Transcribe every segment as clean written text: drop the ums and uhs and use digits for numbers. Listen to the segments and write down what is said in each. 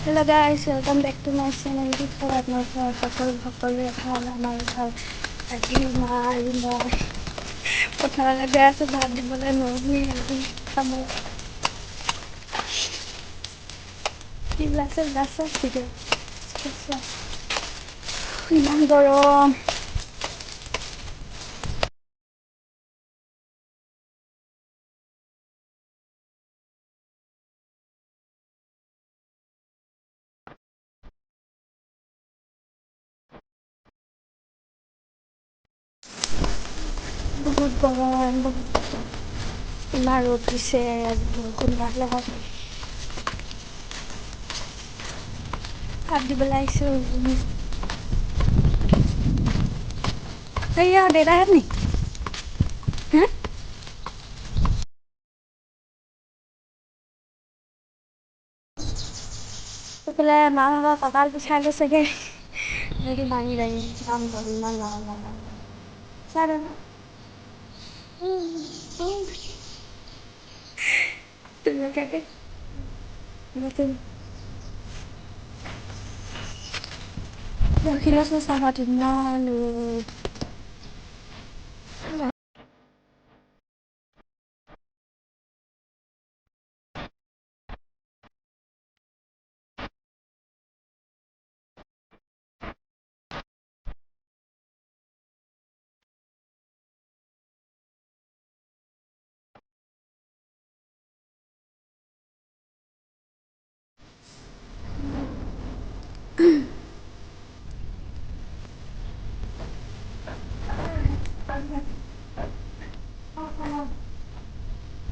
Hello guys, welcome back to my channel. Dito at সকলোৱে ভাল আমাৰ ভাল আজি মই পথাৰলৈ গৈ আছোঁ ভাত দিবলৈ নোৱাৰি আজি খাব কি লাছে ভিডিঅ' ইমান গৰম বহুত গৰম ইমান ৰ'দ দিছে আজি বৰষুণ নহ'লে হয় ভাত দিবলৈ আহিছোঁ সেয়া দেউতাহঁত নি হা সেইফালে মাহঁতৰ কঁকাল বিষাই গৈছেগে যদি দাঙি যাম ইমান চাই তেনেকুৱাকে নতুন ৰখিলাচোন চাহত ইমান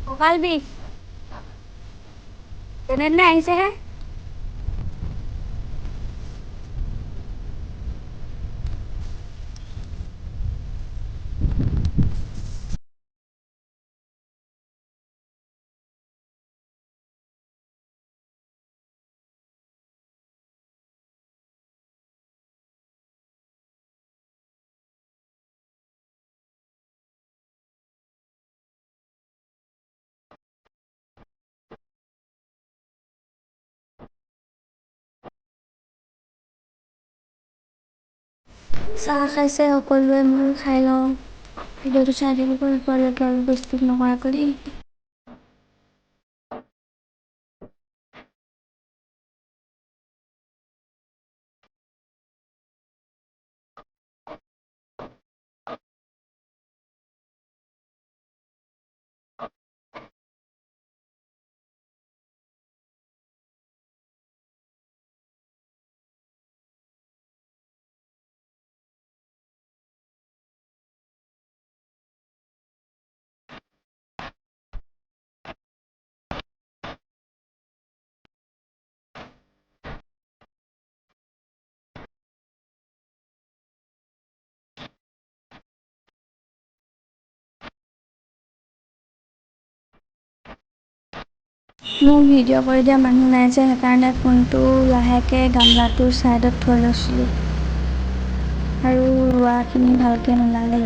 কঁকাল বিষ যেনে আহিছেহে চাহ খাইছে সকলোৱে মই খাই লওঁ ভিডিঅ'টো চাই থাকিব পাৰিব আৰু স্কিপ নকৰাকৈ দেই মোক ভিডিঅ' কৰি দিয়া মানুহ নাই যে সেইকাৰণে ফোনটো লাহেকৈ গামলাটোৰ ছাইডত থৈ লৈছিলোঁ আৰু ৰোৱাখিনি ভালকৈ নোলালে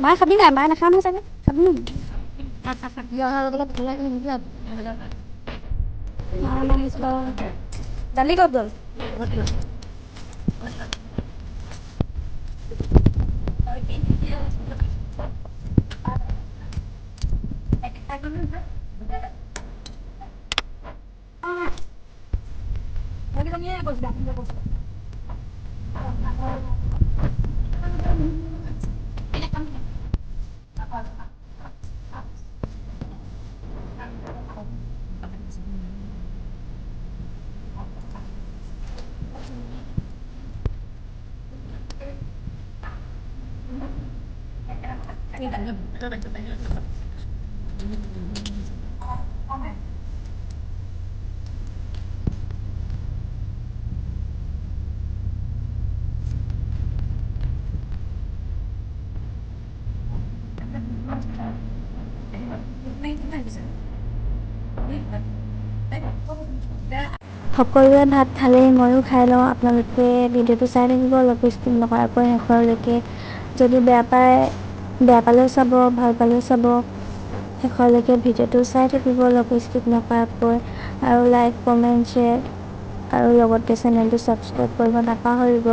মায়ে খাবি নাই মায়ে নাখাওঁ নহয় চাগে খাবি দালি ক'ত গ'ল সকলোৱে ভাত খালেই ময়ো খাই লওঁ। আপোনালোকে ভিডিঅ'টো চাই থাকিব, অলপ স্কিপ নকৰাকৈ শেষৰলৈকে। যদি বেয়া পালেও চাব, ভাল পালেও চাব। শেষৰলৈকে ভিডিঅ'টো চাই থাকিব, অলপ স্কিপ নকৰাকৈ। আৰু লাইক, কমেণ্ট, শ্বেয়াৰ আৰু লগতে চেনেলটো ছাবস্ক্ৰাইব কৰিব নাপাহৰিব।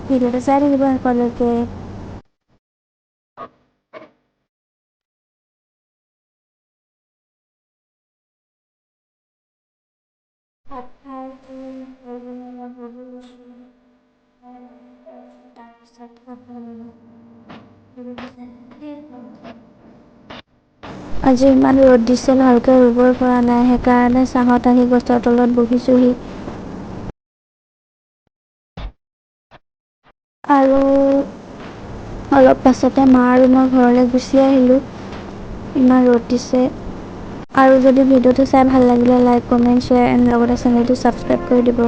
ভিডিঅ'টো চাই থাকিব শেষৰলৈকে। আজি ইমান ৰ'দ দিছে, ভালকৈ ৰুবই পৰা নাই। সেইকাৰণে ছাঁত আহি গছৰ তলত বহিছোহি। আৰু অলপ পাছতে মা আৰু মই ঘৰলৈ গুচি আহিলোঁ। ইমান ৰ'দ দিছে। আৰু যদি ভিডিঅ'টো চাই ভাল লাগিলে লাইক, কমেণ্ট, শ্বেয়াৰ এণ্ড লগতে চেনেলটো ছাবস্ক্ৰাইব কৰি দিব।